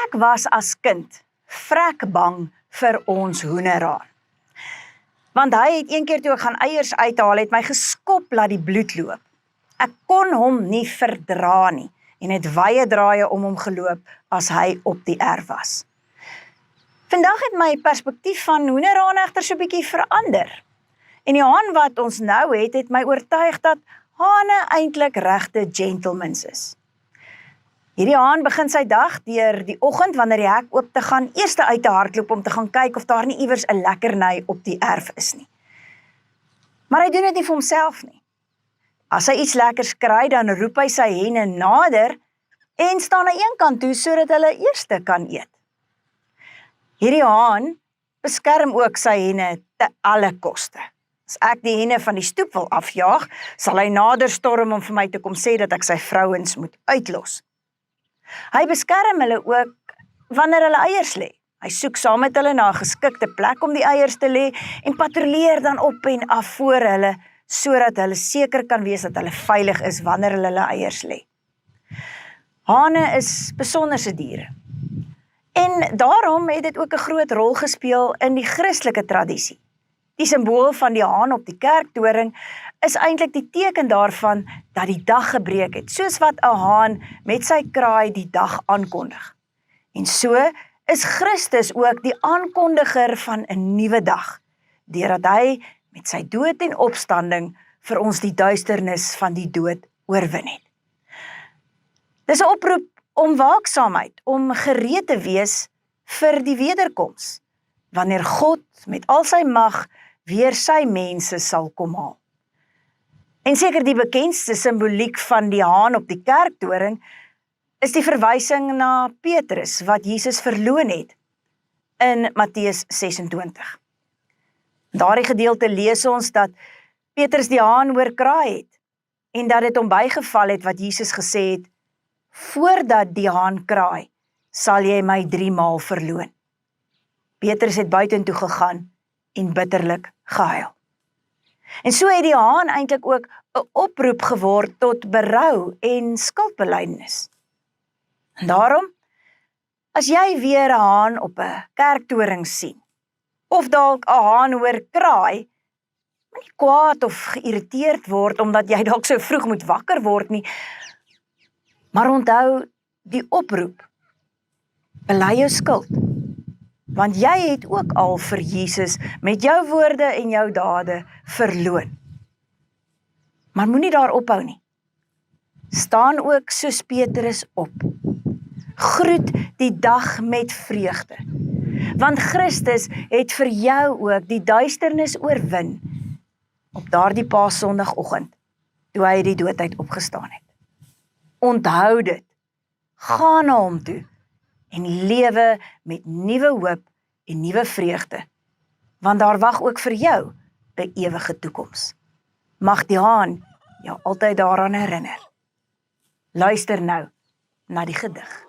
Ek was as kind vrek bang vir ons hoenderhaan. Want hy het een keer toe ek gaan eiers uithaal, het my geskop laat die bloed loop. Ek kon hom nie verdra nie en het wye draaie om hom geloop as hy op die erf was. Vandag het my perspektief van hoenderhaan egter so 'n bietjie verander. En die haan wat ons nou het my oortuig dat hane eintlik regte gentlemans is. Hierdie haan begin sy dag deur die oggend wanneer die hek oop te gaan, eers uit te hardloop om te gaan kyk of daar nie iewers 'n lekkerny op die erf is nie. Maar hy doen dit nie vir homself nie. As hy iets lekkers kry, dan roep hy sy henne nader en staan aan een kant toe sodat hulle eerste kan eet. Hierdie haan beskerm ook sy henne te alle koste. As ek die henne van die stoep wil afjaag, sal hy nader storm om vir my te kom sê dat ek sy vrouens moet uitlos. Hy beskerm hulle ook wanneer hulle eiers lê. Hy soek saam met hulle na 'n geskikte plek om die eiers te lê en patrolleer dan op en af voor hulle, sodat hulle seker kan wees dat hulle veilig is wanneer hulle eiers lê. Hane is besonderse diere. En daarom het dit ook 'n groot rol gespeel in die Christelike tradisie. Die simbool van die haan op die kerktoring is eintlik die teken daarvan dat die dag gebreek het, soos wat 'n haan met sy kraai die dag aankondig. En so is Christus ook die aankondiger van 'n nuwe dag, deurdat hy met sy dood en opstanding vir ons die duisternis van die dood oorwin het. Dis 'n oproep om waaksaamheid, om gereed te wees vir die wederkoms, wanneer God met al sy mag weer sy mense sal kom haal. En seker die bekendste simboliek van die haan op die kerktoring is die verwysing na Petrus wat Jesus verloon het in Matteus 26. In daardie gedeelte lees ons dat Petrus die haan hoor kraai het en dat dit hom bygeval het wat Jesus gesê het: "Voordat die haan kraai, sal jy my 3 maal verloon." Petrus het buitentoe gegaan en bitterlik gehuil. En so het die haan eintlik ook 'n oproep geword tot berou en skuldbelydenis. En daarom, as jy weer 'n haan op 'n kerktoring sien, of dalk 'n haan hoor kraai, moenie kwaad of geïrriteerd word omdat jy dalk so vroeg moet wakker word nie, maar onthou die oproep, bely jou skuld, want jy het ook al vir Jesus met jou woorde en jou dade verloon. Maar moenie daar ophou nie. Staan ook soos Petrus op. Groet die dag met vreugde, want Christus het vir jou ook die duisternis oorwin op daardie Paasondagoggend, toe hy die dood uit opgestaan het. Onthou dit, gaan na hom toe en lewe met nuwe hoop en nuwe vreugde, want daar wag ook vir jou 'n ewige toekoms. Mag die haan jou altyd daaraan herinner. Luister nou na die gedig.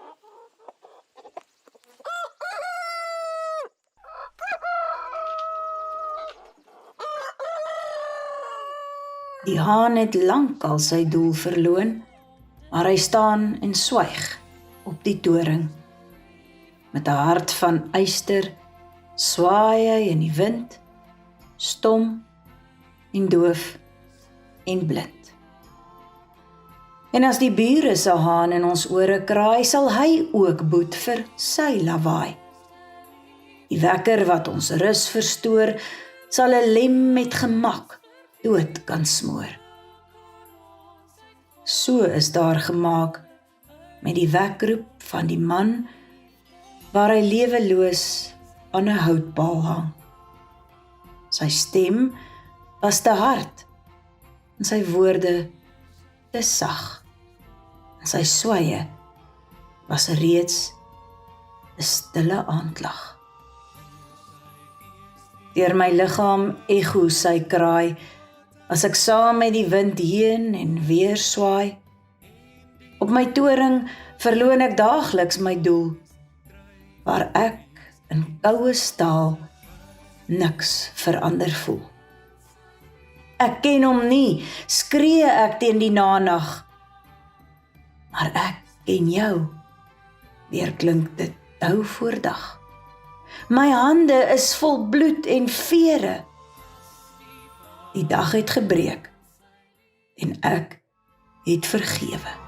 Die haan het lank al sy doel verloon, maar hy staan en swyg op die toring. Met 'n hart van yster swaai hy in die wind, stom en doof en blind. En as die bure se haan in ons ore kraai, sal hy ook boet vir sy lawaai. Die wekker wat ons rus verstoor, sal 'n lem met gemak dood kan smoor. So is daar gemaak met die wekroep van die man waar hy leweloos aan 'n houtpaal hang. Sy stem was te hard en sy woorde te sag. En sy swye was reeds 'n stille aandklag. Deur my liggaam ego sy kraai, as ek saam met die wind heen en weer swaai. Op my toring verloon ek daagliks my doel, waar ek in koue staal niks verander voel. Ek ken hom nie, skree ek teen die nanag, maar ek ken jou, weerklink dit Dou voor dag. My hande is vol bloed en vere. Die dag het gebreek en ek het vergewe.